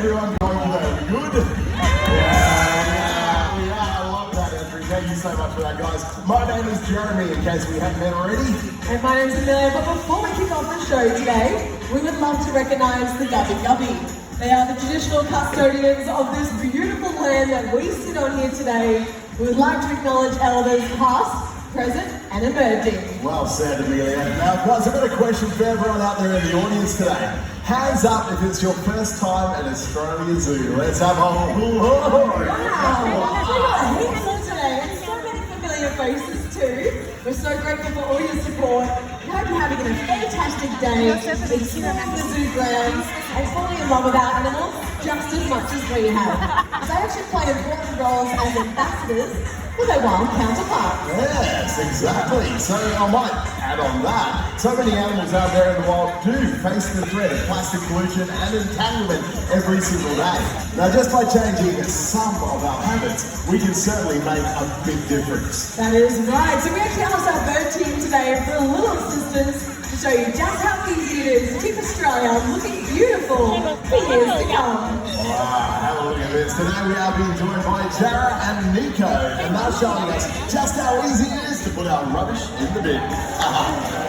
everyone going today? Good? Yeah, we are. I love that entry. Thank you so much for that, guys. My name is Jeremy, in case we haven't met already. And my name's Amelia, but before we kick off the show today, we would love to recognise the Gubby Gubby. They are the traditional custodians of this beautiful land that we sit on here today. We would like to acknowledge elders past, present and emerging. Well said, Amelia. Now, guys, I've got a question for everyone out there in the audience today. Hands up if it's your first time at Australia Zoo. Let's have a Wow, we've got heaps on today and so many familiar faces too. We're so grateful for all your support. We hope you're having a fantastic day, exploring the zoo grounds and falling in love with our animals just as much as we have. They actually play important roles as ambassadors for their wild counterparts. Yes, exactly. So I might add on that. So many animals out there in the wild do face the threat of plastic pollution and entanglement every single day. Now, just by changing some of our habits, we can certainly make a big difference. That is right. So we actually asked our bird team today for a little assistance to show you just how easy it is to keep Australia looking beautiful for years to come. Wow, have a look at this. Today we are being joined by Jara and Nico, and they're showing us just how easy it is to put our rubbish in the bin.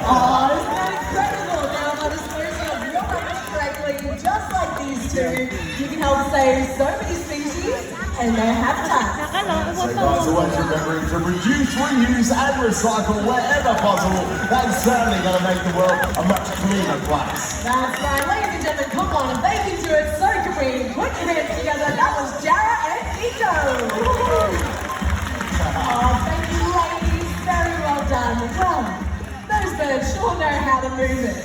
Oh, isn't that incredible? Now, by disposing of your rubbish correctly, just like these two, you can help save so many species and their habitats. So guys, always remembering to reduce, reuse and recycle wherever possible. That's certainly going to make the world a much cleaner place. That's right. Ladies and gentlemen, come on, if they can do it, so can we. Put your hands together. That was Jara and Nico. Oh, thank you, ladies. Very well done. Well, those birds sure know how to move it.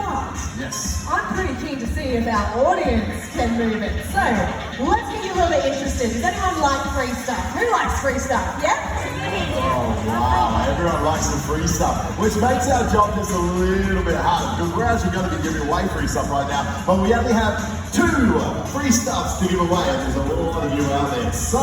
But yes, I'm pretty keen to see if our audience can move it. So let's get you a little bit interested. Does anyone like free stuff? Who likes free stuff? Yeah? Oh wow, everyone likes the free stuff, which makes our job just a little bit harder because we're actually going to be giving away free stuff right now, but we only have 2 free stuffs to give away, and there's a lot of you out there. So,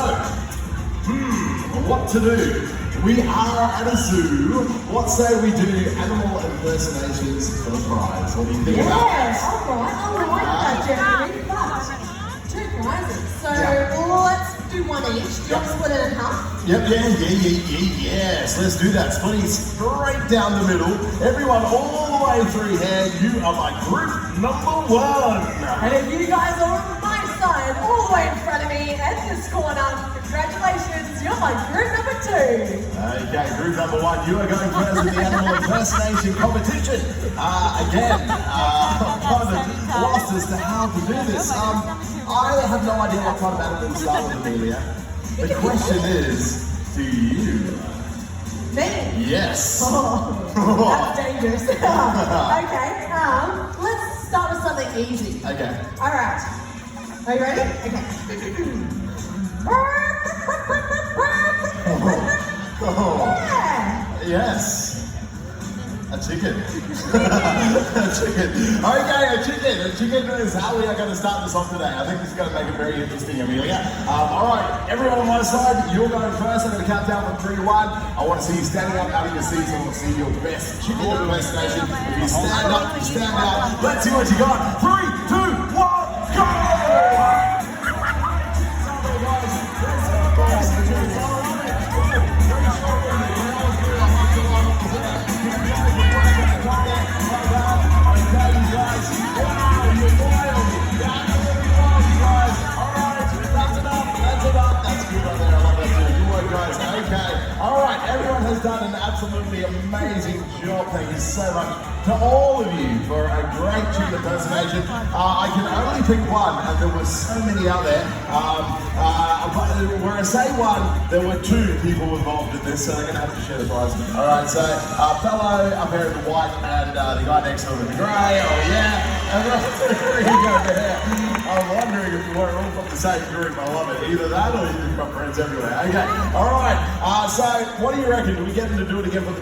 what to do? We are at a zoo. What say we do animal impersonations for the prize? What do you think about that? Yes, alright, I like that, Jeremy. But 2 prizes. So let's do one each. Do you want to split it in half? Yep, yes. Let's do that. Splitting straight down the middle. Everyone all the way through here. You are my group number 1. And if you guys are on my side, all the way in front of me, at this corner, congratulations, you're my group number 2. Okay, group number 1, you are going first in the animal impersonation competition. Again, I'm kind of lost as to how to do this. I have no idea what kind of animal to start with, Amelia. The question is, do you? Me? Yes. Oh, that's dangerous. Okay, let's start with something easy. Okay. All right. Are you ready? Okay. Yeah. Yes. A chicken. A chicken. Okay, a chicken. A chicken is how we are going to start this off today. I think this is going to make it very interesting, Amelia. All right, everyone on my side, you're going first. I'm going to count down from 3 to 1. I want to see you standing up out of your seats and we'll see your best chicken impersonation. If you stand up, you stand out. Let's see what you got. 3, 2, 1, go! Done an absolutely amazing job. Thank you so much to all of you for a great chicken impersonation. I can only pick one, and there were so many out there. But where I say one, there were 2 people involved in this, so they're going to have to share the prize. All right, so fellow up here in the white and the guy next to him in the grey. Oh yeah, and over there. I'm wondering if we're all from the same group. I love it. Either that or you've got friends everywhere. Okay, all right. So what do you reckon? Do we get them to do it again for the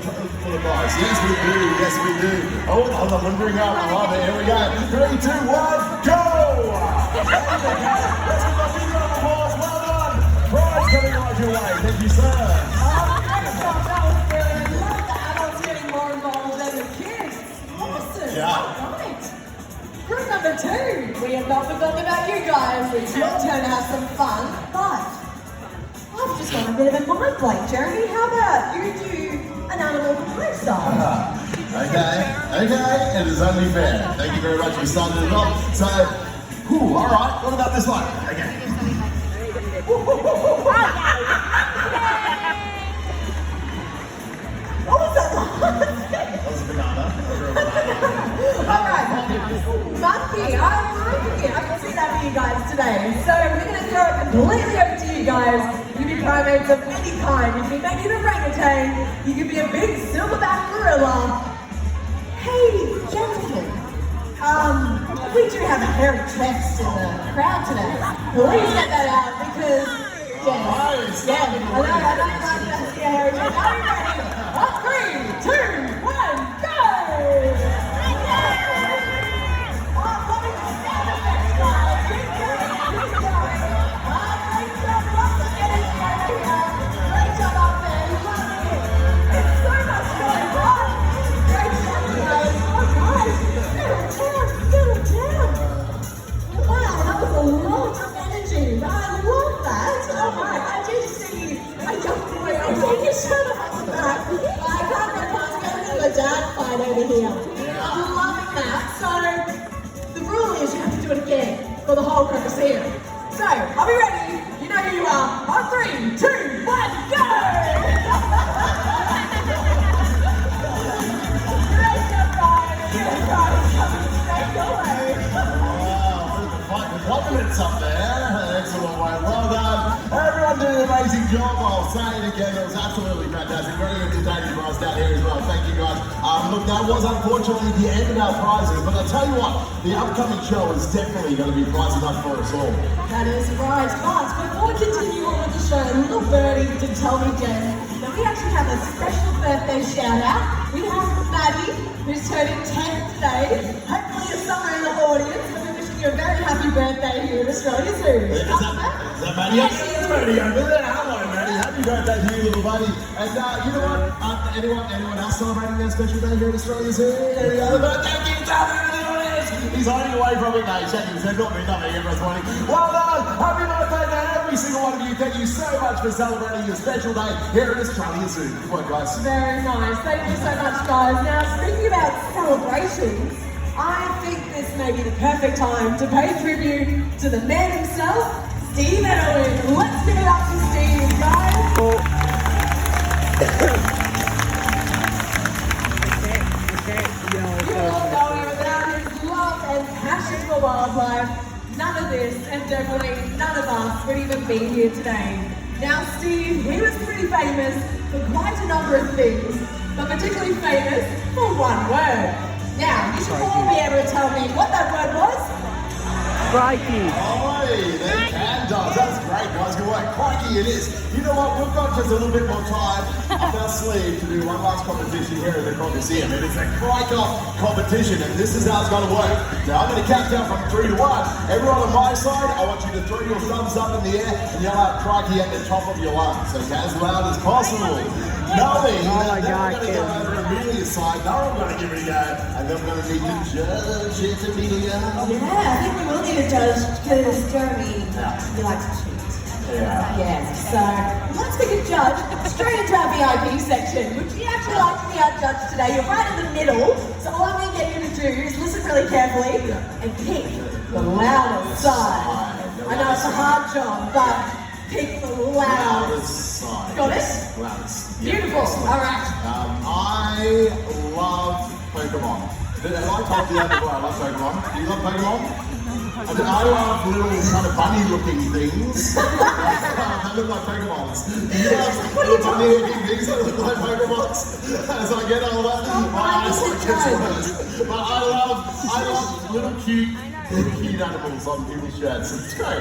prize? Yes, we do. Yes, we do. Oh, I'm limbering up. I love it. Here we go. 3, 2, 1, go! Let's give a big round of applause. Well done. Prize coming right your way. Thank you, sir. Excellent. That was brilliant. Love the adults getting more involved than the kids. Awesome. Yeah. Right. Group number 2, we have not forgotten about you guys. It's your turn to have some fun, but I've just got a bit of a mind blank, Jeremy. How about you do an animal proposal? Okay, it is only fair. Thank you very much for starting it off. So, all right, what about this one? Okay. What was that? That was a banana. Alright, monkey, I can see that for you guys today. So we're going to throw it completely over to you guys. You can be primates of any kind. You can be maybe an orangutan. You can be a big silverback gorilla. Hey, gentlemen, we do have a hairy chest in the crowd today. Please get that out because, yes, yeah, I know you guys don't see a hairy chest. Are you ready? On 3, 2, 1, go! Over here. I'm loving that. So the rule is you have to do it again for the whole Crocoseum. So are we ready? You know who you are. On 3, 2, 1, go! Great job, guys. You guys coming straight your way. Wow, the confidence up there. Excellent way. Well done. Everyone did an amazing job. I'll say it again. It was absolutely fantastic. Very entertaining for us down here as well. Thank you, guys. Look, that was unfortunately the end of our prizes, but I'll tell you what, the upcoming show is definitely going to be prize enough for us all. That is right. But before we continue on with the show, little birdie did tell me, Jen, that we actually have a special birthday shout out. We have Maddie, who's turning 10 today. Hopefully you're somewhere in the audience, but we're wishing you a very happy birthday here at Australia Zoo. Is that Maddie? Yes, she is. Maddie over there. Hello, Maddie. Happy birthday to you, little buddy. And you know what? Anyone else celebrating their special day here at Australia Zoo? Any other birthday gift out there in the audience? He's hiding away from it now. He's shaking his head. Not me. Everyone's pointing. Well done. Happy birthday to every single one of you. Thank you so much for celebrating your special day here at Australia Zoo. Good work, guys. Very nice. Thank you so much, guys. Now, speaking about celebrations, I think this may be the perfect time to pay tribute to the man himself, Steve Edwin. Let's give it up to Steve, guys. You all know without his love and passion for wildlife, none of this, and definitely none of us would even be here today. Now, Steve, he was pretty famous for quite a number of things, but particularly famous for one word. Now, you should all be able to tell me what that word was. Crikey. Oi, that can does. That's great, guys. Good work. Crikey, it is. You know what? We've got just a little bit more time up our sleeve to do one last competition here at the Crocoseum. It is a Crike-Off competition, and this is how it's going to work. Now, I'm going to count down from 3 to 1. Everyone on my side, I want you to throw your thumbs up in the air and yell out Crikey at the top of your lungs, okay? As loud as possible. Knowing that then we're going to go over to Amelia's side, now I'm going to give it a go, and then we're going to need to judge it, Amelia. Yeah, I think we will need a judge because Jeremy, he likes to cheat. Yeah. Yes, so let's pick a judge straight into our VIP section. Would you actually like to be our judge today? You're right in the middle, so all I'm going to get you to do is listen really carefully and pick the loudest side. I know it's a hard job, but pick the loudest side. Got it? Loudest. Beautiful. All right. I love Pokemon. I told you that before, I love Pokemon. Do you love Pokemon? I love little kind of bunny-looking things. They look like Pokemons. You love little bunny-looking things that look like Pokemons. As I get older, my eyesight gets worse. But I love little cute animals on people's shirts. It's great.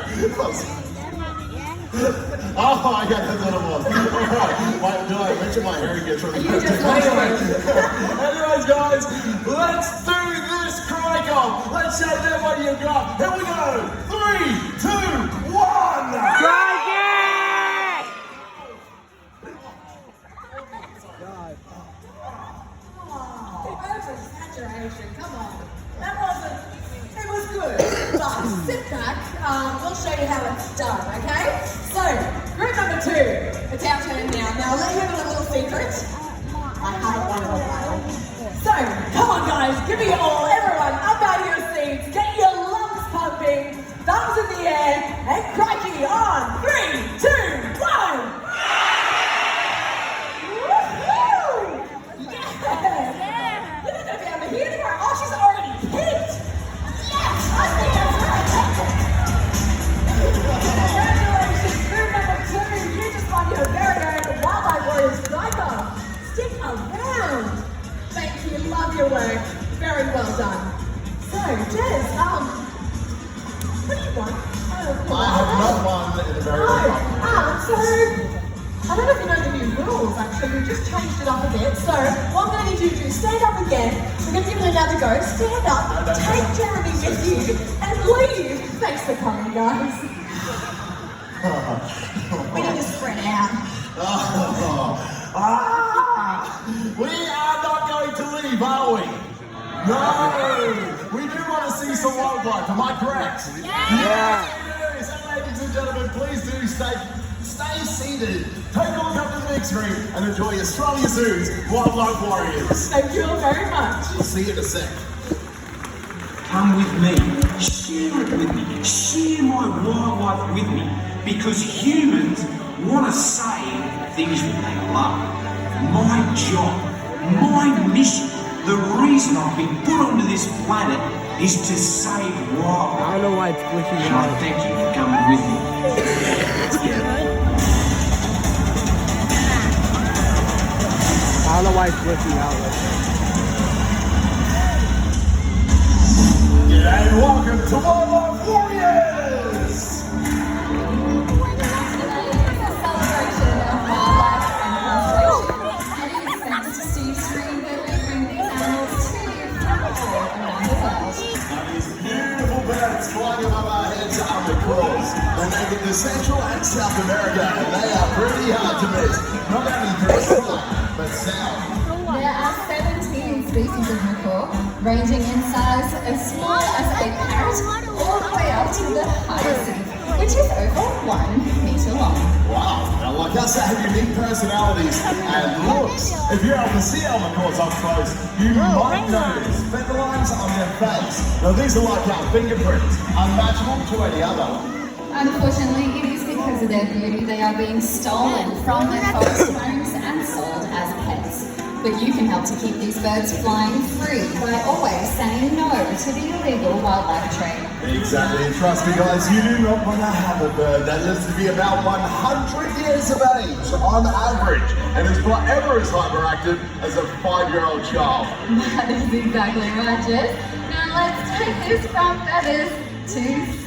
Oh, okay, that's what it was. Alright, did I mention my hair gets really good? Anyways, guys, let's do this Crike-Off. Let's show them what you got. Here we go. 3, 2, 1. Crikey! Over-exaggeration, come on. That wasn't back, we'll show you how it's done, okay? So, group number 2, it's our turn now. Now, let me have a little secret. I haven't won a while. So, come on guys, give me all, everyone, up out of your seats, get your lungs pumping, thumbs in the air, and crikey on 3, 2, 1! Woohoo! Yeah! Look at that over here, oh, she's already picked! Yes, I think that's right. Congratulations, group number 2. You just won your very own Wildlife Warriors striker. Stick around. Thank you, love your work. Very well done. So, Jez, what do you want? I have not won in a very long time. So, I don't know if you know the new rules actually, we've just changed it up a bit. So, what I'm going to need you to do is stand up again. We're going to give it another go. Stand up, take Jeremy with you, and leave. Thanks for coming, guys. We need to spread out. We are not going to leave, are we? No! We do want to see some wildlife, am I correct? Yeah. Yes! So ladies and gentlemen, please do stay seated, take a look up to the big screen and enjoy Australia Zoo's Wildlife Warriors. Thank you all very much. We'll see you in a sec. Come with me, share it with me, share my wildlife with me, because humans want to save things that they love. My job, my mission, the reason I've been put onto this planet is to save wildlife. I don't know why it's glitching And I out. thank you for coming with me. I don't know why it's glitching out. G'day and welcome to Wildlife Warriors! These beautiful birds flying above our heads are the cause. They're native to Central and South America, and they are pretty hard to miss. Not only through sight, but sound. There are 17 species of macaw, ranging in size as small as a parrot all the way up to the hyacinth, which is over 1 meter long. Wow, now like us, they have unique personalities and looks. If you're able to see our macaws up close, you might notice feather lines on their face. Now these are like our fingerprints, unmatchable to any other. Unfortunately, it is because of their beauty they are being stolen from their forest homes and sold as pets. But you can help to keep these birds flying free by always saying no to the illegal wildlife trade. Exactly, and trust me guys, you do not want to have a bird that lives to be about 100 years of age on average and is forever as hyperactive as a 5-year-old child. That is exactly right, Jess. Now let's take this from feathers to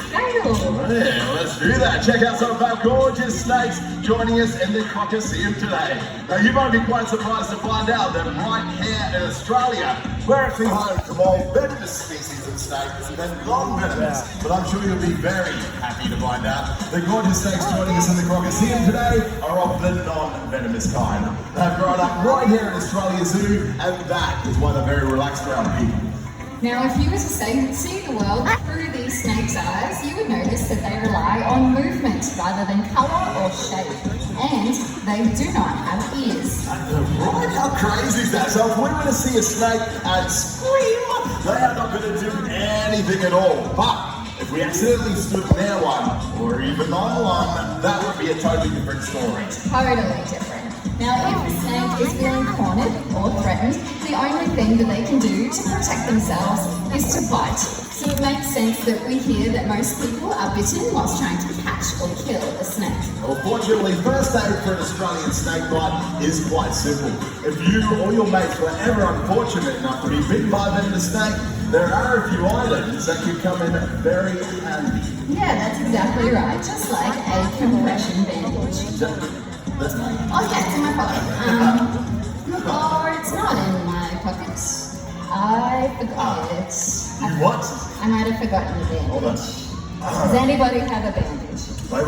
scale. Yeah, let's do that. Check out some of our gorgeous snakes joining us in the Crocoseum today. Now you might be quite surprised to find out that right here in Australia, we're actually home to more venomous species of snakes than non-venomous. But I'm sure you'll be very happy to find out the gorgeous snakes joining us in the Crocoseum today are of the non-venomous kind. They've grown up right here in Australia Zoo, and that is why they're very relaxed around people. Now, if you were to see the world through these snakes' eyes, you would notice that they rely on movement rather than colour or shape. And they do not have ears. Right, how crazy is that? So if we were to see a snake and scream, they are not going to do anything at all. But if we accidentally stood near one, or even on one, that would be a totally different story. Totally different. Now, if a snake is feeling cornered or threatened, the only thing that they can do to protect themselves is to bite. So it makes sense that we hear that most people are bitten whilst trying to catch or kill a snake. Well, fortunately, first aid for an Australian snake bite is quite simple. If you or your mates were ever unfortunate enough to be bitten by a venomous snake, there are a few items that can come in very handy. Yeah, that's exactly right. Just like a compression bandage. That's mine. Oh yeah, it's in my pocket. Or it's not in my pocket. I forgot it. You what? I might have forgotten the bandage. Hold on. Does anybody have a bandage? Wait.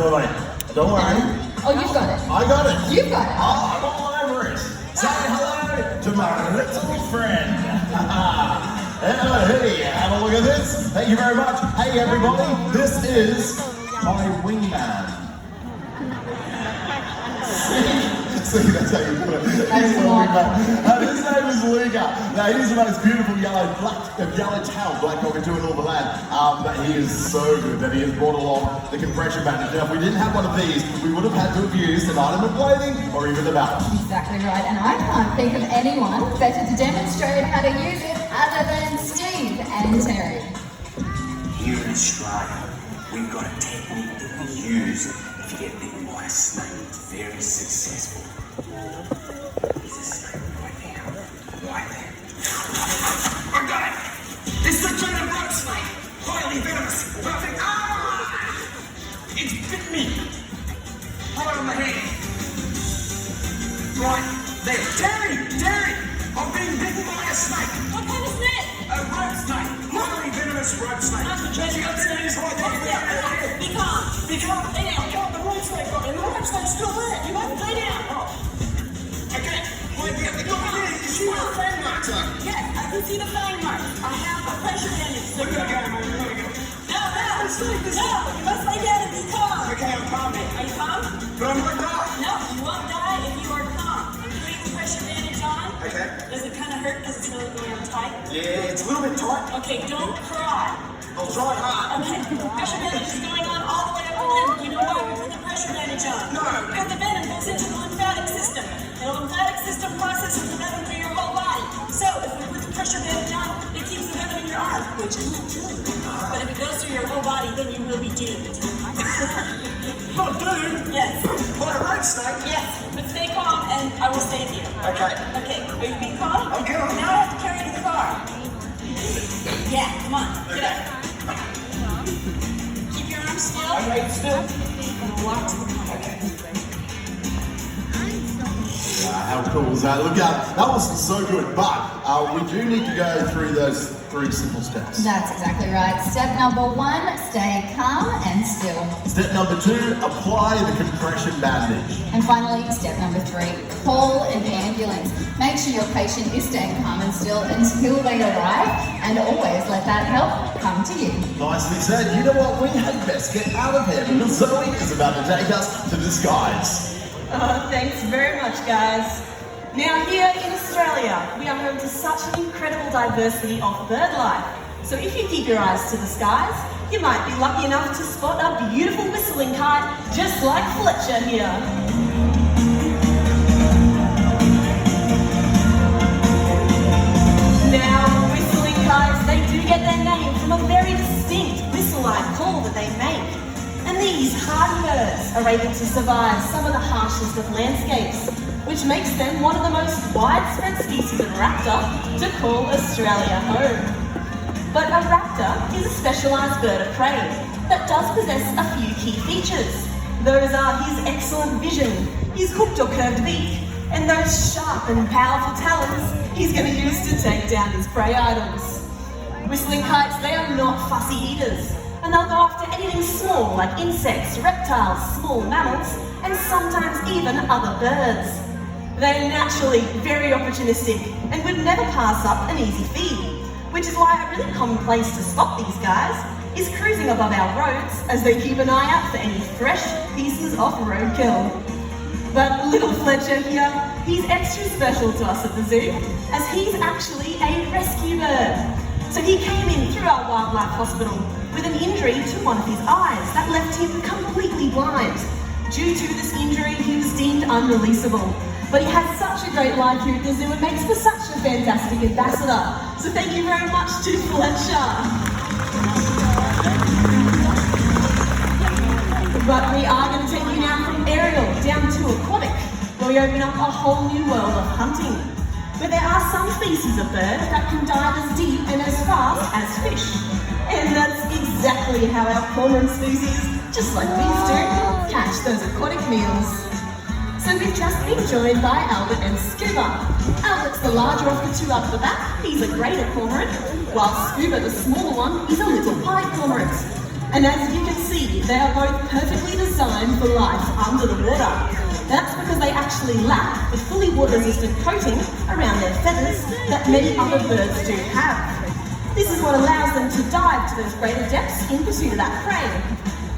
Don't worry. Oh, you've got it. I got it. You've got it. Oh, I'm all over it. Say hello to my little friend. Hey, have a look at this. Thank you very much. Hey everybody, this is my wingman. See, that's how you put it. His name is Luca. Now, he's the most beautiful yellow-tailed black cockatoo in all the land. But he is so good that he has brought along the compression bandage. Now, if we didn't have one of these, we would have had to have used an item of clothing or even the belt. Exactly right, and I can't think of anyone better to demonstrate how to use it other than Steve and Terry. Here in Australia, we've got a technique that we use if you get bitten by a snake. It's very successful. There's a snake right there. Right there. I got it! It's the giant road snake! Highly venomous! Perfect! Ah! It's bit me! Right on the head! Right there. Terry! I'm being bitten by a snake! What kind of snake? A road snake! Highly venomous road snake! There it is right there! Be calm. Be calm! Lay down. Come, the road snake got me. The road snake's still there. You must lay down. Okay, wait, you see where the fang marks are? Yes, I can see the fang marks. I have a pressure bandage. We're gonna go, man, we're gonna go. No, you must lay down and be calm. Okay, I'm calm now. Are you calm? But I'm gonna die. No, you won't die if you are calm. Putting the pressure bandage on. Okay. Does it kind of hurt because it's really going on tight? Yeah, it's a little bit tight. Okay, don't cry. I'll try hard. Okay, pressure bandage is going on all the way up the limb. You know why we put the pressure bandage on? No. Because the venom goes into the lymphatic system. And the lymphatic system processes the venom through your whole body. So if we put the pressure bandage on, it keeps the venom in your arm, which is not true. But if it goes through your whole body, then you will be doomed. Not doomed. Yes. By a road snake? Yes. But stay calm and I will save you. Okay. Okay, are you being calm? I'm calm. Now I have to carry you to the car. Yeah, come on, get up. Keep your arms still. Okay, still. And walk to the car. Okay. How cool was that? Look out, that was so good, but we do need to go through those 3 simple steps. That's exactly right. Step number 1, stay calm and still. Step number 2, apply the compression bandage. And finally, step number 3, call an ambulance. Make sure your patient is staying calm and still until they arrive, and always let that help come to you. Nicely said. You know what? We had best get out of here because Zoe is about to take us to the skies. Thanks very much, guys. Now here in Australia, we are home to such an incredible diversity of bird life. So if you keep your eyes to the skies, you might be lucky enough to spot a beautiful whistling kite, just like Fletcher here. Now, whistling kites, they do get their name from a very distinct whistle-like call that they make. And these hardy birds are able to survive some of the harshest of landscapes, which makes them one of the most widespread species of raptor to call Australia home. But a raptor is a specialised bird of prey that does possess a few key features. Those are his excellent vision, his hooked or curved beak, and those sharp and powerful talons he's going to use to take down his prey items. Whistling kites, they are not fussy eaters, and they'll go after anything small like insects, reptiles, small mammals, and sometimes even other birds. They're naturally very opportunistic and would never pass up an easy feed, which is why a really common place to spot these guys is cruising above our roads as they keep an eye out for any fresh pieces of roadkill. But little Fletcher here, he's extra special to us at the zoo, as he's actually a rescue bird. So he came in through our wildlife hospital with an injury to one of his eyes that left him completely blind. Due to this injury, he was deemed unreleasable. But he has such a great life here at the zoo and makes for such a fantastic ambassador. So thank you very much to Fletcher. But we are going to take you now from aerial down to aquatic, where we open up a whole new world of hunting. But there are some species of bird that can dive as deep and as fast as fish. And that's exactly how our cormorant species, just like these two, catch those aquatic meals. So we've just been joined by Albert and Scuba. Albert's the larger of the two up the back, he's a greater cormorant, while Scuba, the smaller one, is a little pied cormorant. And as you can see, they are both perfectly designed for life under the water. That's because they actually lack the fully water-resistant coating around their feathers that many other birds do have. This is what allows them to dive to those greater depths in pursuit of that prey.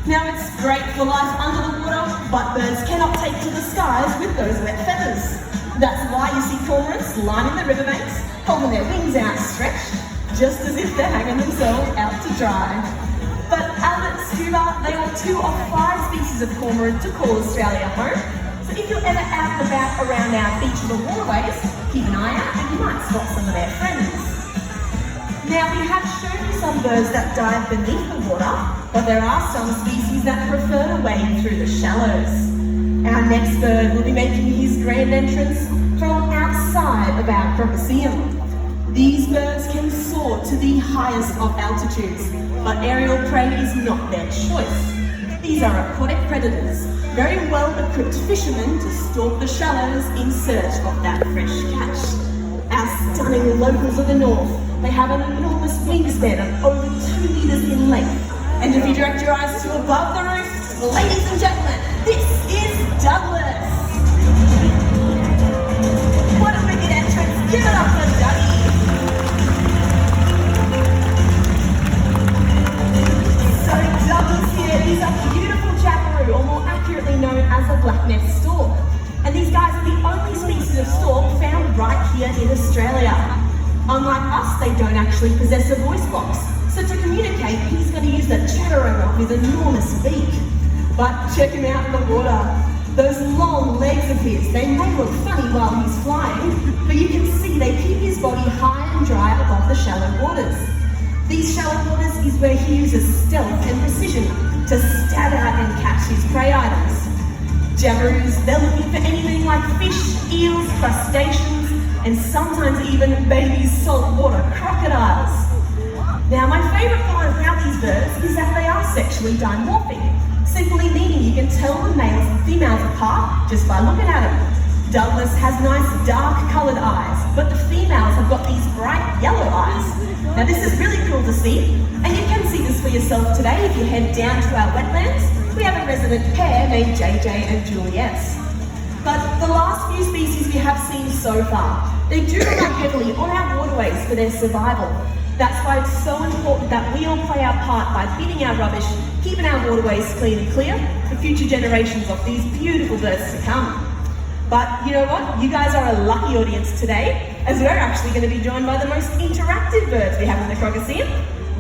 Now it's great for life under the water, but birds cannot take to the skies with those wet feathers. That's why you see cormorants lining the riverbanks, holding their wings outstretched, just as if they're hanging themselves out to dry. But Albert Scuba, they are 2 of 5 species of cormorant to call Australia home. So if you're ever out and about around our beaches or waterways, keep an eye out and you might spot some of their friends. Now we have shown you some birds that dive beneath the water, but there are some species that prefer to wade through the shallows. Our next bird will be making his grand entrance from outside of our Crocoseum. These birds can soar to the highest of altitudes, but aerial prey is not their choice. These are aquatic predators, very well-equipped fishermen to stalk the shallows in search of that fresh catch. Our stunning locals of the north, they have an enormous wingspan of over 2 meters in length. And if you direct your eyes to above the roof, ladies and gentlemen, this is Douglas. What a wicked entrance. Give it up for Dougie. So Douglas here is a beautiful jackaroo, or more accurately known as a black-necked stork. And these guys are the only species of stork found right here in Australia. Unlike us, they don't actually possess a voice box. So to communicate, he's going to use the chattering of his enormous beak. But check him out in the water. Those long legs of his, they may look funny while he's flying, but you can see they keep his body high and dry above the shallow waters. These shallow waters is where he uses stealth and precision to stab out and catch his prey items. Jabberoos, they're looking for anything like fish, eels, crustaceans, and sometimes even baby saltwater crocodiles. Now, my favourite part about these birds is that they are sexually dimorphic, simply meaning you can tell the males and females apart just by looking at them. Douglas has nice dark coloured eyes, but the females have got these bright yellow eyes. Now, this is really cool to see, and you can see this for yourself today if you head down to our wetlands. We have a resident pair named JJ and Juliet. But the last few species we have seen so far, they do rely heavily on our waterways for their survival. That's why it's so important that we all play our part by binning our rubbish, keeping our waterways clean and clear for future generations of these beautiful birds to come. But you know what? You guys are a lucky audience today, as we're actually going to be joined by the most interactive birds we have in the Crocoseum.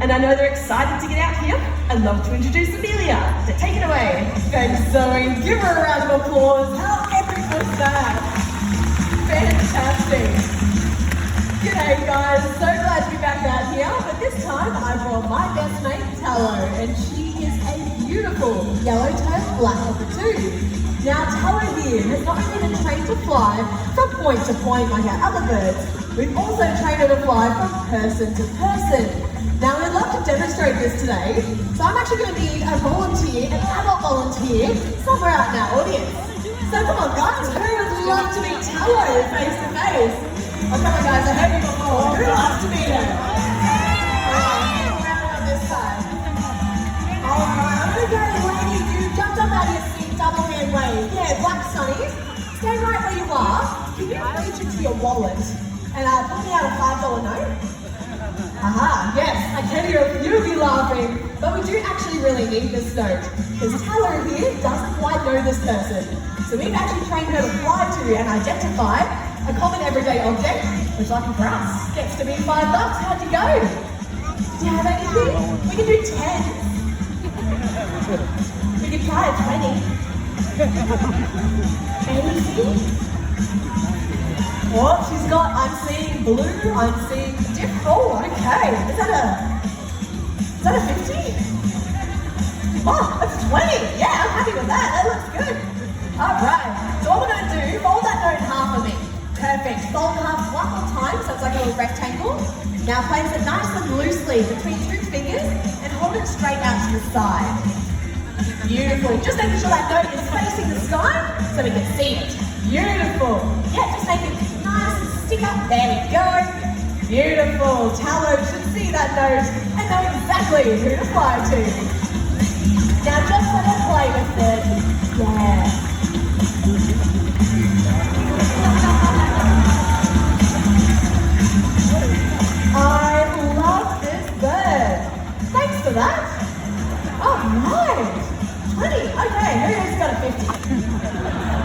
And I know they're excited to get out here. I'd love to introduce Amelia. So take it away. Thanks, Zoe. Give her a round of applause. How epic was that? Fantastic. G'day guys, so glad to be back out here, but this time I brought my best mate Tallow, and she is a beautiful yellow-tailed black cockatoo. Now Tallow here has not only been trained to fly from point to point like our other birds, we've also trained her to fly from person to person. Now we'd love to demonstrate this today, so I'm actually going to be a volunteer, an adult volunteer, somewhere out in our audience. So come on guys, who would love to meet Tallow face to face? Oh, come on guys, I heard you before. Who loves to meet her? Alright, on this side. Alright, okay, lady, you jumped up out of your seat, double hand wave. Yeah, black sunnies. Stay right where you are. Can you reach into your wallet and pull me out a $5 note? Aha, yes, I can hear you'll be laughing. But we do actually really need this note, because Tallow here doesn't quite know this person. So we've actually trained her to fly to and identify a common everyday object, which lucky for us, gets to be $5. How'd you go? Do you have anything? We can do 10. We can try a 20. Anything? What? She's got, I'm seeing blue, I'm seeing dip. Oh, okay. Is that a 50? Oh, that's 20. Yeah, I'm happy with that. That looks good. All right. So what we're going to do, fold that note in half for me. Perfect. Fold it up one more time so it's like a little rectangle. Now place it nice and loosely between 2 fingers and hold it straight out to the side. Beautiful. Just making sure that note is facing the sky so we can see it. Beautiful. Yeah, just make it nice and stick up. There we go. Beautiful. Tallow should see that note and know exactly who to fly to. Now just let her play with it. Yeah. I love this right. 20. Okay, who's got a 50?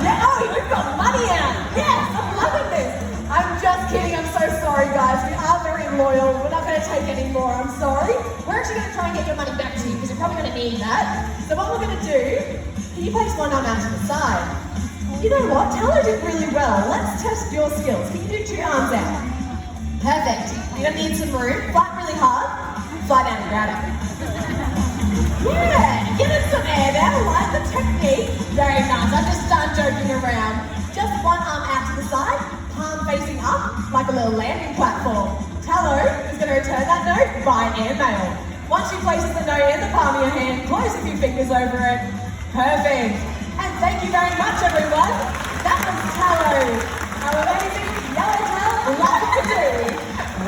Yeah, oh, we've got money out. Yes, I'm loving this. I'm just kidding. I'm so sorry, guys. We are very loyal. We're not going to take any more. I'm sorry. We're actually going to try and get your money back to you because you're probably going to need that. So what we're going to do, can you place one arm out to the side? You know what? Taylor did really well. Let's test your skills. Can you do 2 arms out? Perfect. You're going to need some room. Fly really hard. Fly down and grab it. Yeah, give it some air there. Like the technique. Very nice. I'm just done joking around. Just one arm out to the side, palm facing up like a little landing platform. Tallow is going to return that note by airmail. Once you place the note in the palm of your hand, close a few fingers over it. Perfect. And thank you very much, everyone. That was Tallow. Our amazing yellowtail labradoodle.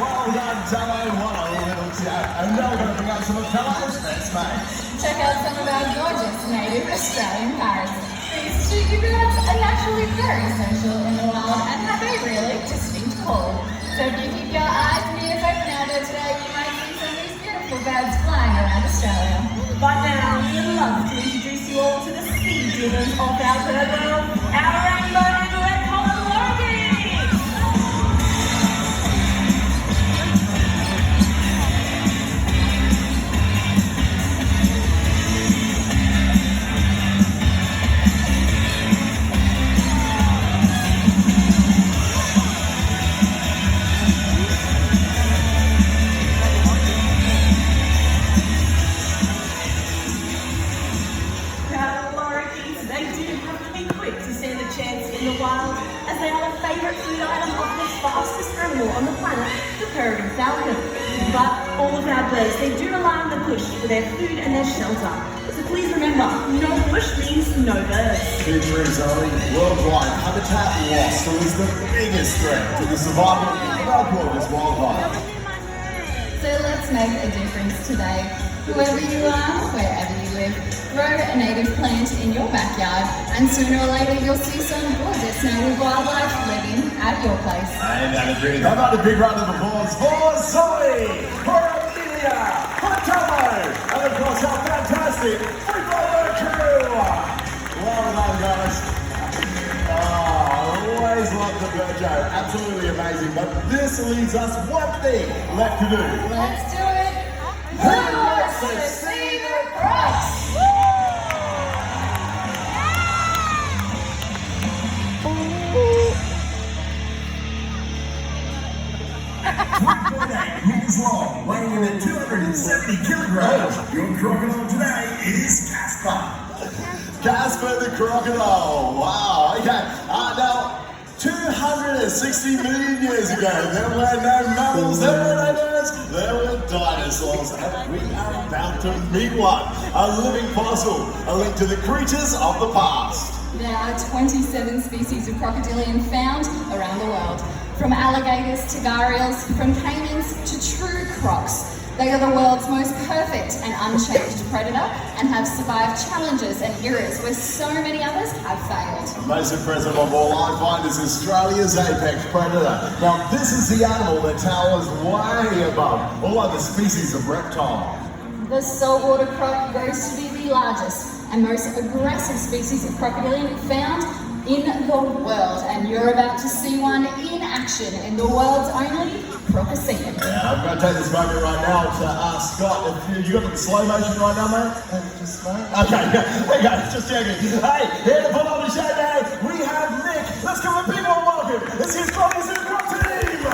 Well done, Tallow. What a little chat. And now we're going to bring out some of Tallow's best mates. Check out some of our gorgeous native Australian parrots. These cheeky birds are naturally very social in the wild and have a really distinct call. So if you keep your eyes and ears open out there today, you might see some of these beautiful birds flying around Australia. But now, we would love to introduce you all to the speed demons of our bird world, our rainbow and red collared lorikeets. They do have to be quick to stand a chance in the wild, as they are the favourite food item of the fastest animal on the planet, the peregrine falcon. But all of our birds, they do rely on the bush for their food and their shelter. So please remember, no bush means no birds. Featuring Zoe, worldwide habitat loss is the biggest threat to the survival of Crocoseum worldwide. So let's make a difference today. Whoever you are, wherever you live, grow a native plant in your backyard, and sooner or later you'll see some gorgeous native wildlife living at your place. And that is really, how about a big round of applause for Zoe, for Amelia, for Tallow, and of course our fantastic Free Fly crew. Well done, guys. Always love the bird show, absolutely amazing. But this leaves us one thing left to do. Let's do it! Who wants to see the crocs? Meters long, weighing in at 270 kilograms. Your crocodile today is Casper. Casper the crocodile. Wow. Okay. Now, 260 million years ago, there were no mammals, there were no birds, there were dinosaurs, and we are about to meet one. A living fossil, a link to the creatures of the past. There are 27 species of crocodilian found around the world. From alligators to gharials, from caimans to true crocs. They are the world's most perfect and unchanged predator and have survived challenges and eras where so many others have failed. Most impressive of all I find is Australia's apex predator. Now this is the animal that towers way above all other species of reptile. The saltwater croc grows to be the largest and most aggressive species of crocodilian found in the world, and you're about to see one in action in the world's only Crocoseum. Yeah, I'm going to take this moment right now to ask Scott, if you got the slow motion right now, mate? Just okay, just checking. Hey, here to pull on the show now, we have Nick. Let's give him a big warm welcome. This is Crocoseum team.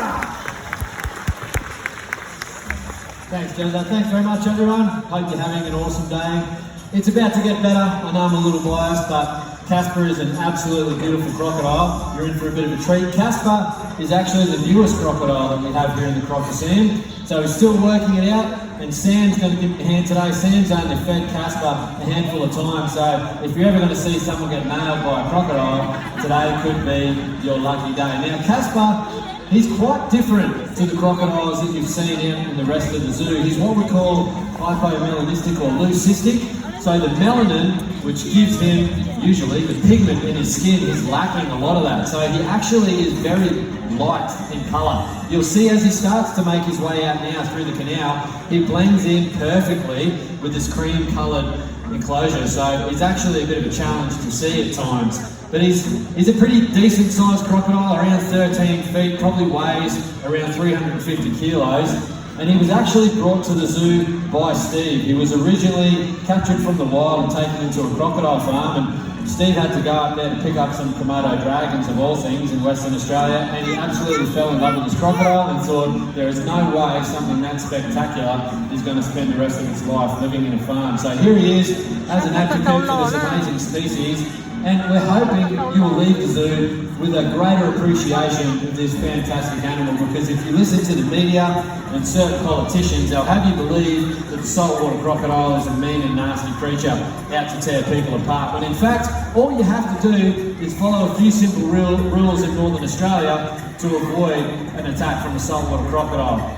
Thanks, Jennifer. Thanks very much, everyone. Hope you're having an awesome day. It's about to get better. I know I'm a little biased, but Casper is an absolutely beautiful crocodile. You're in for a bit of a treat. Casper is actually the newest crocodile that we have here in the Crocoseum. So he's still working it out, and Sam's going to give him a hand today. Sam's only fed Casper a handful of times, so if you're ever going to see someone get nailed by a crocodile, today could be your lucky day. Now Casper, he's quite different to the crocodiles that you've seen out in the rest of the zoo. He's what we call hypomelanistic or leucistic. So the melanin, which gives him usually the pigment in his skin, is lacking a lot of that. So he actually is very light in colour. You'll see as he starts to make his way out now through the canal, he blends in perfectly with this cream coloured enclosure, so it's actually a bit of a challenge to see at times. But he's a pretty decent sized crocodile, around 13 feet, probably weighs around 350 kilos. And he was actually brought to the zoo by Steve. He was originally captured from the wild and taken into a crocodile farm, and Steve had to go up there to pick up some Komodo dragons of all things in Western Australia, and he absolutely fell in love with this crocodile and thought there is no way something that spectacular is going to spend the rest of its life living in a farm. So here he is as an advocate for this amazing species, and we're hoping you will leave the zoo with a greater appreciation of this fantastic animal, because if you listen to the media and certain politicians, they'll have you believe that the saltwater crocodile is a mean and nasty creature out to tear people apart, when in fact all you have to do is follow a few simple rules in Northern Australia to avoid an attack from a saltwater crocodile.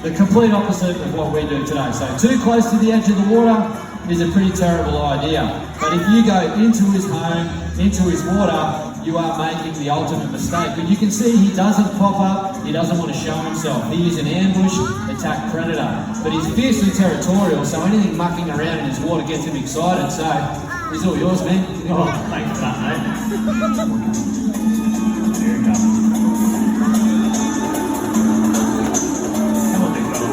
The complete opposite of what we do today. So too close to the edge of the water is a pretty terrible idea. But if you go into his home, into his water, you are making the ultimate mistake. But you can see he doesn't pop up, he doesn't want to show himself. He is an ambush attack predator. But he's fiercely territorial, so anything mucking around in his water gets him excited. So he's all yours, man. Oh, thanks for that, mate. Here we go. Come on, big fella.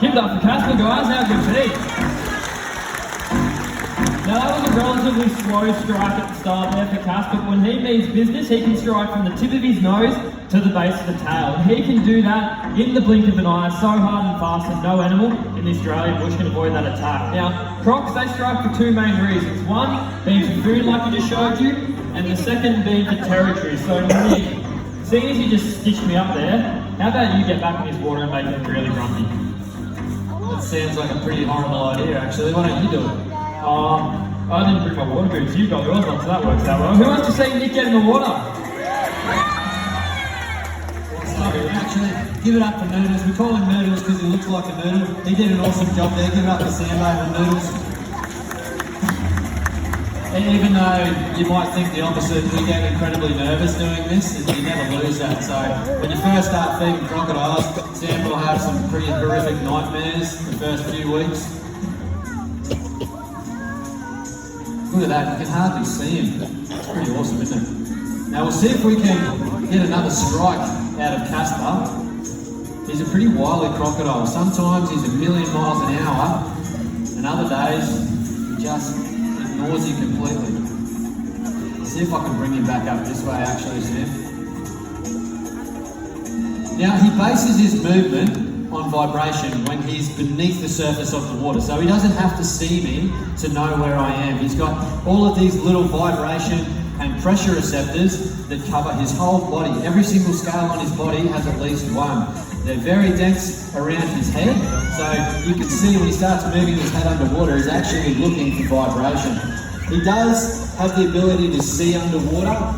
Give it up for Casper, guys. How good be? Now that was a relatively slow strike at the start there for Casper, but when he means business, he can strike from the tip of his nose to the base of the tail. And he can do that in the blink of an eye, so hard and fast that no animal in the Australian bush can avoid that attack. Now, crocs, they strike for two main reasons. One, being for food like I just showed you, and the second being for territory. So Nick, seeing as you just stitched me up there, how about you get back in this water and make it really grumpy? That sounds like a pretty horrible idea, actually. Why don't you do it? I didn't bring my water boots. You've got yours on, so that works out well. Who wants to see Nick get in the water? Actually, give it up for Noodles. We call him Noodles because he looks like a noodle. He did an awesome job there. Give it up for Sambo and Noodles. Even though you might think the opposite, we get incredibly nervous doing this, and you never lose that. So when you first start feeding crocodiles, Sam will have some pretty horrific nightmares the first few weeks. Look at that, you can hardly see him. It's pretty awesome, isn't it? Now we'll see if we can get another strike out of Casper. He's a pretty wily crocodile. Sometimes he's a million miles an hour, and other days he just ignores you completely. See if I can bring him back up this way actually, Sam. Now he bases his movement on vibration when he's beneath the surface of the water, so he doesn't have to see me to know where I am. He's got all of these little vibration and pressure receptors that cover his whole body. Every single scale on his body has at least one. They're very dense around his head, so you can see when he starts moving his head underwater, he's actually looking for vibration. He does have the ability to see underwater.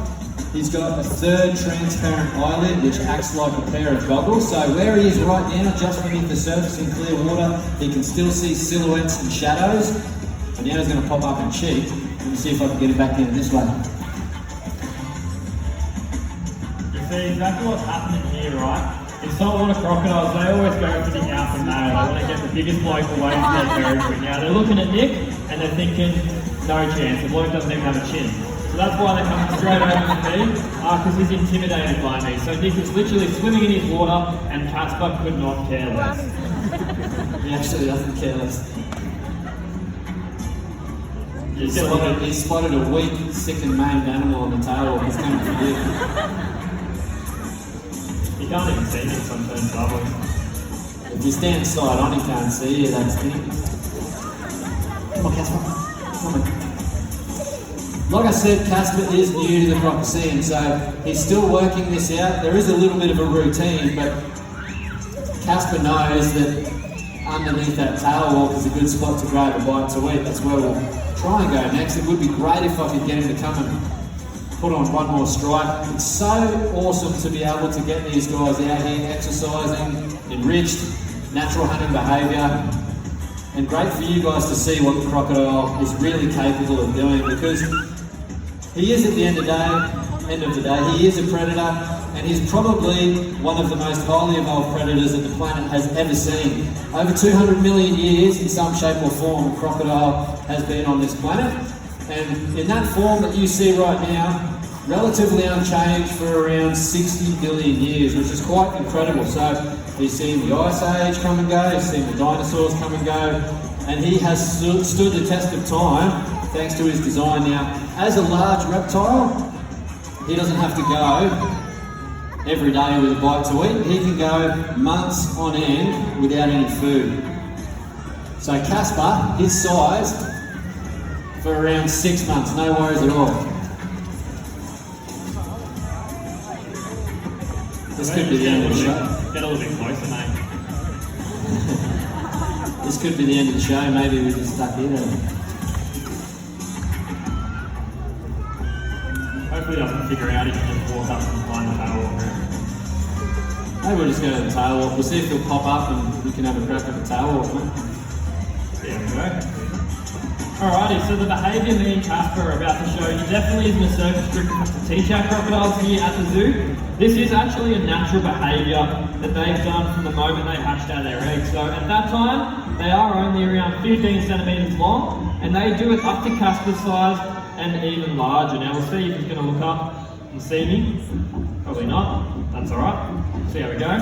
He's got a third transparent eyelid which acts like a pair of goggles, so where he is right now, just beneath the surface in clear water, he can still see silhouettes and shadows. And now he's going to pop up and cheat. Let me see if I can get him back in this way. You see exactly what's happening here, right? In saltwater crocodiles, they always go for the alpha male. They want to get the biggest bloke away from their territory. Now they're looking at Nick and they're thinking, no chance, the bloke doesn't even have a chin. So that's why they're coming straight over to me, because he's intimidated by me. So Nick is literally swimming in his water and Casper could not care less. He actually doesn't care less. He spotted a weak, sick and maimed animal on the tail. He's coming for you. You can't even see Nick sometimes, lovely. If you stand side on, he can't see you, that's it. Come on, Casper. Come on. Like I said, Casper is new to the Crocoseum, so he's still working this out. There is a little bit of a routine, but Casper knows that underneath that tail walk is a good spot to grab a bite to eat. That's where we'll try and go next. It would be great if I could get him to come and put on one more strike. It's so awesome to be able to get these guys out here exercising, enriched, natural hunting behaviour, and great for you guys to see what the crocodile is really capable of doing, because he is, at the end of the day, he is a predator, and he's probably one of the most highly evolved predators that the planet has ever seen. Over 200 million years, in some shape or form, a crocodile has been on this planet, and in that form that you see right now, relatively unchanged for around 60 billion years, which is quite incredible. So he's seen the Ice Age come and go, he's seen the dinosaurs come and go, and he has stood the test of time thanks to his design. Now, as a large reptile, he doesn't have to go every day with a bite to eat. He can go months on end without any food. So Casper, his size, for around 6 months, no worries at all. This could be the end of the show. Get a little bit closer, mate. This could be the end of the show. Maybe we just stuck in it. Hopefully he doesn't figure out he can just walk up and find the tail walk. Maybe we'll just go to the tail walk. We'll see if he'll pop up and we can have a crack at the tail walk, mate. There we go. Alrighty, so the behaviour me and Casper are about to show you definitely isn't a surface trick to teach our crocodiles here at the zoo. This is actually a natural behaviour that they've done from the moment they hatched out their eggs. So at that time, they are only around 15 centimetres long, and they do it up to Casper's size and even larger. Now we'll see if he's going to look up and see me. Probably not. That's alright. See how we go.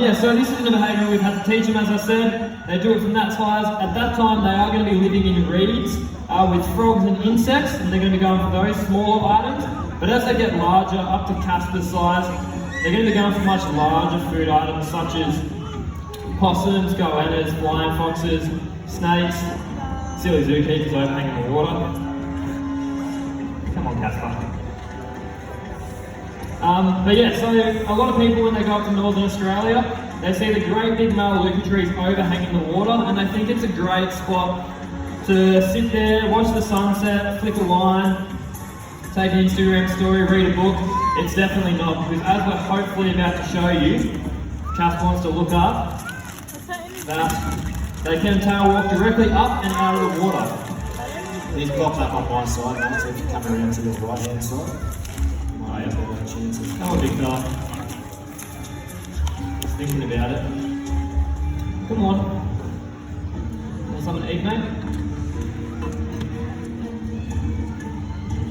Yeah, so this is the behaviour we've had to teach them, as I said. They do it from that size. At that time, they are going to be living in reeds with frogs and insects, and they're going to be going for those smaller items. But as they get larger, up to Casper's size, they're going to be going for much larger food items, such as possums, goannas, flying foxes, snakes, silly zookeepers overhanging the water. Come on, Casper. But yeah, so a lot of people when they go up to Northern Australia, they see the great big Melaleuca trees overhanging the water, and they think it's a great spot to sit there, watch the sunset, flick a line, take an Instagram story, read a book. It's definitely not, because as we're hopefully about to show you, Casper wants to look up, that they can tail walk directly up and out of the water. He's popped up on my side, mate, so if you come around to the right hand side. Oh, yeah, no chances. Come on, big fella. Just thinking about it. Come on. Want something to eat, mate?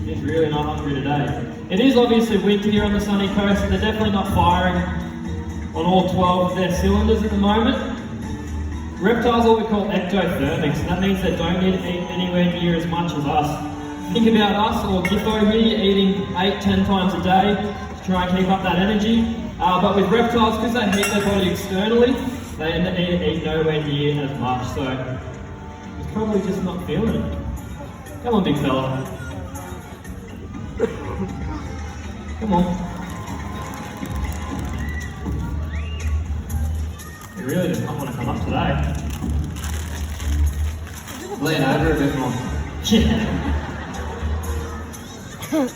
He's really not hungry today. It is obviously winter here on the sunny coast, and they're definitely not firing on all 12 of their cylinders at the moment. Reptiles are what we call ectothermic, so that means they don't need to eat anywhere near as much as us. Think about us or Githo here eating 8-10 times a day to try and keep up that energy. But with reptiles, because they heat their body externally, they need to eat nowhere near as much. So he's probably just not feeling it. Come on, big fella. Come on. He really does not want to come up today. Lean over a bit more. Yeah.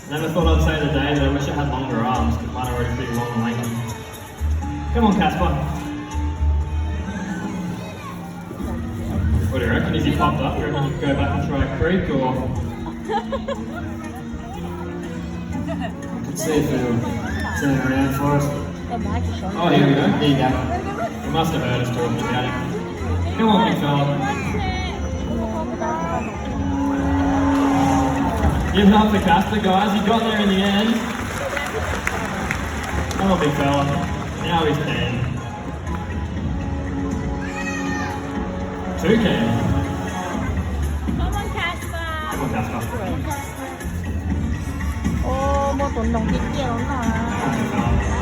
Never thought I'd say the day that I wish I had longer arms, but mine are already pretty long and lanky. Come on, Casper. What do you reckon? Is he popped up? Do you reckon you can go back and try a creek, or...? You can see if it'll turn around for us. Oh, here we go. There you go. He must have heard us talking about him. Come on, big fella. Giving up the Casper, guys. He got there in the end. Come on, big fella. Now he's 10. 2 can. Come on, Casper. Come on, Casper. โอ้โมตุนน้องกิ๊กเกี่ยวหน่อย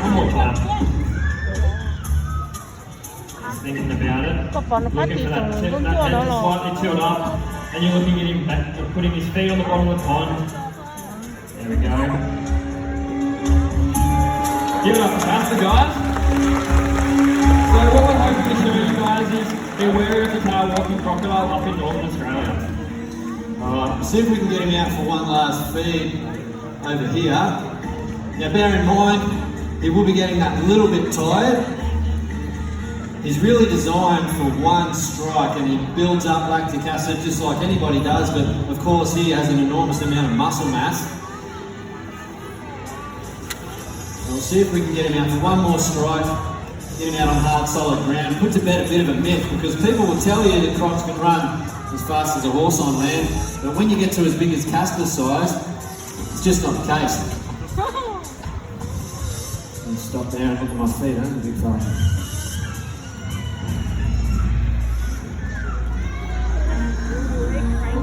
One more time. Just thinking about it. ก็ปอนพัด Looking อี for กตรง that นู้น tip, ก็ that ตัวแล้ว head หรอ slightly tilt up, and you're looking at him back, putting his feet on the bottom of the pond. There we go. Give it up for Casper, guys. So what we're hoping to show you guys is beware of the tail walking crocodile up in Northern Australia. Alright, see if we can get him out for one last feed over here. Now bear in mind, he will be getting that little bit tired. He's really designed for one strike, and he builds up lactic acid just like anybody does, but of course he has an enormous amount of muscle mass. And We'll see if we can get him out for one more strike, get him out on hard, solid ground. Put to bed a bit of a myth, because people will tell you that Crocs can run as fast as a horse on land, but when you get to as big as Casper's size, it's just not the case. I'll stop there and look at my feet, huh, the big fella.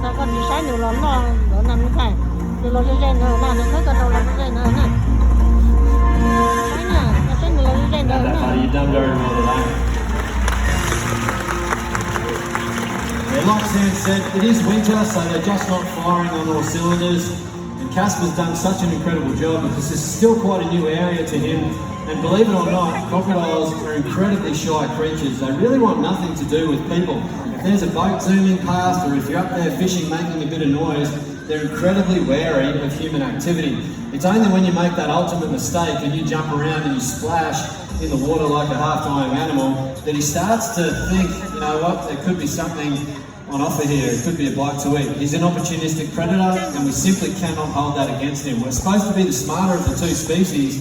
Tao còn đi sai nhiều lắm rồi, đó nằm như thế. Từ lâu lên nữa, mà nó có đầu lên nữa nè. Cái nè, nó sẽ nhiều lên nữa That nè. buddy, you've done very well today. Yeah, like Sam said, it is winter, so they're just not firing on all cylinders. And Casper's done such an incredible job because this is still quite a new area to him. And believe it or not, crocodiles are incredibly shy creatures. They really want nothing to do with people. If there's a boat zooming past, or if you're up there fishing making a bit of noise, they're incredibly wary of human activity. It's only when you make that ultimate mistake and you jump around and you splash in the water like a half-dying animal that he starts to think, you know what, there could be something on offer here, it could be a bite to eat. He's an opportunistic predator and we simply cannot hold that against him. We're supposed to be the smarter of the two species,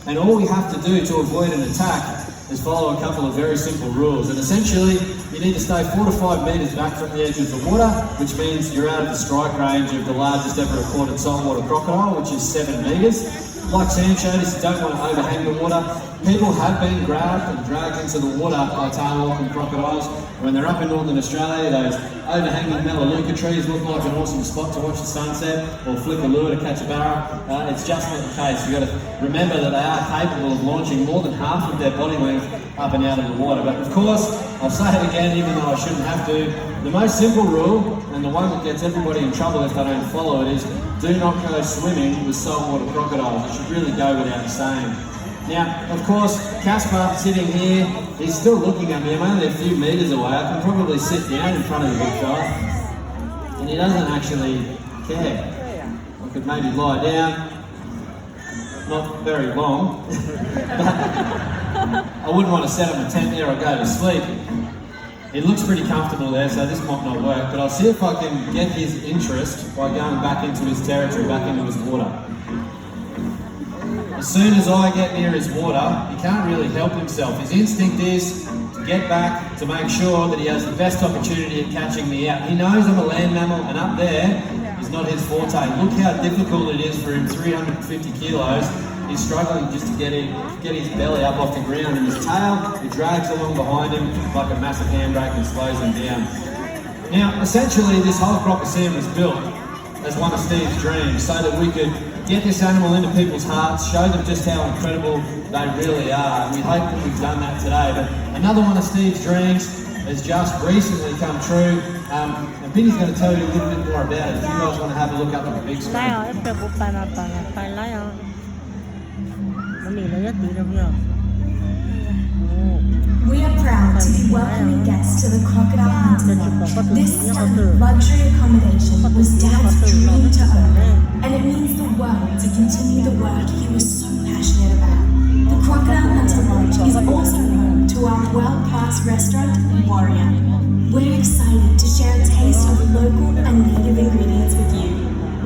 and all we have to do to avoid an attack is follow a couple of very simple rules. And essentially, you need to stay 4 to 5 metres back from the edge of the water, which means you're out of the strike range of the largest ever recorded saltwater crocodile, which is 7 metres. Like Sam showed us, you don't want to overhang the water. People have been grabbed and dragged into the water by tail-walking crocodiles. When they're up in Northern Australia, those overhanging melaleuca trees look like an awesome spot to watch the sunset, or flick a lure to catch a barra. It's just not the case. You've got to remember that they are capable of launching more than half of their body length up and out of the water. But of course, I'll say it again, even though I shouldn't have to, the most simple rule, and the one that gets everybody in trouble if they don't follow it, is do not go swimming with saltwater crocodiles. It should really go without saying. Now, of course, Casper sitting here, he's still looking at me. I'm only a few metres away. I can probably sit down in front of the big fella, and he doesn't actually care. I could maybe lie down, not very long, but I wouldn't want to set up a tent there or go to sleep. It looks pretty comfortable there, so this might not work, but I'll see if I can get his interest by going back into his territory, back into his water. As soon as I get near his water, he can't really help himself. His instinct is to get back, to make sure that he has the best opportunity at catching me out. He knows I'm a land mammal, and up there is not his forte. Look how difficult it is for him, 350 kilos. He's struggling just to get his belly up off the ground, and his tail, it drags along behind him like a massive handbrake and slows him down. Now, essentially, this whole Crocoseum was built as one of Steve's dreams, so that we could get this animal into people's hearts, show them just how incredible they really are. And we hope that we've done that today. But another one of Steve's dreams has just recently come true. And Vinny's going to tell you a little bit more about it. If you guys want to have a look up at the big screen. We are proud to be welcoming guests to the Crocodile Hunting Lodge. This stunning luxury accommodation was Dad's dream to own, and it means the world to continue the work he was so passionate about. The Crocodile Hunting Lodge is also home to our world-class restaurant, Warrior. We're excited to share a taste of local and native ingredients with you.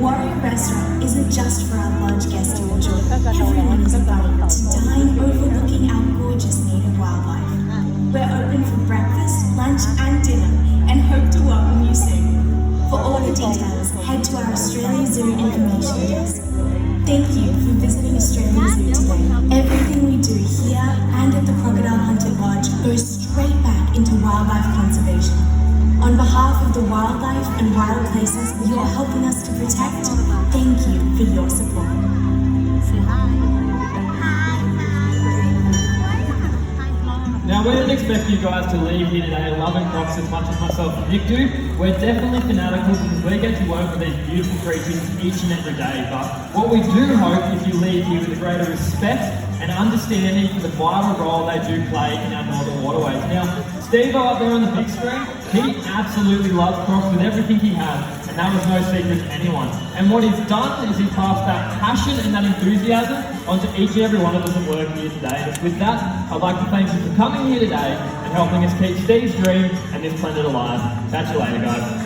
Warrior Restaurant isn't just for our lodge guests to enjoy. Everyone is invited to dine overlooking our gorgeous native wildlife. We're open for breakfast, lunch and dinner, and hope to welcome you soon. For all the details, head to our Australia Zoo information desk. Thank you for visiting Australia Zoo today. Everything we do here and at the Crocodile Hunting Lodge goes straight back into wildlife conservation. On behalf of the wildlife and wild places you are helping us to protect, thank you for your support. Now, we didn't expect you guys to leave here today loving Crocs as much as myself and Nick do. We're definitely fanatical because we get to work with these beautiful creatures each and every day. But what we do hope is you leave here with a greater respect and understanding for the vital role they do play in our northern waterways. Now, Steve up there on the big screen, he absolutely loves Crocs with everything he has, and that was no secret to anyone. And what he's done is he's passed that passion and that enthusiasm onto each and every one of us that work here today. And with that, I'd like to thank you for coming here today and helping us keep Steve's dream and this planet alive. Catch you later, guys.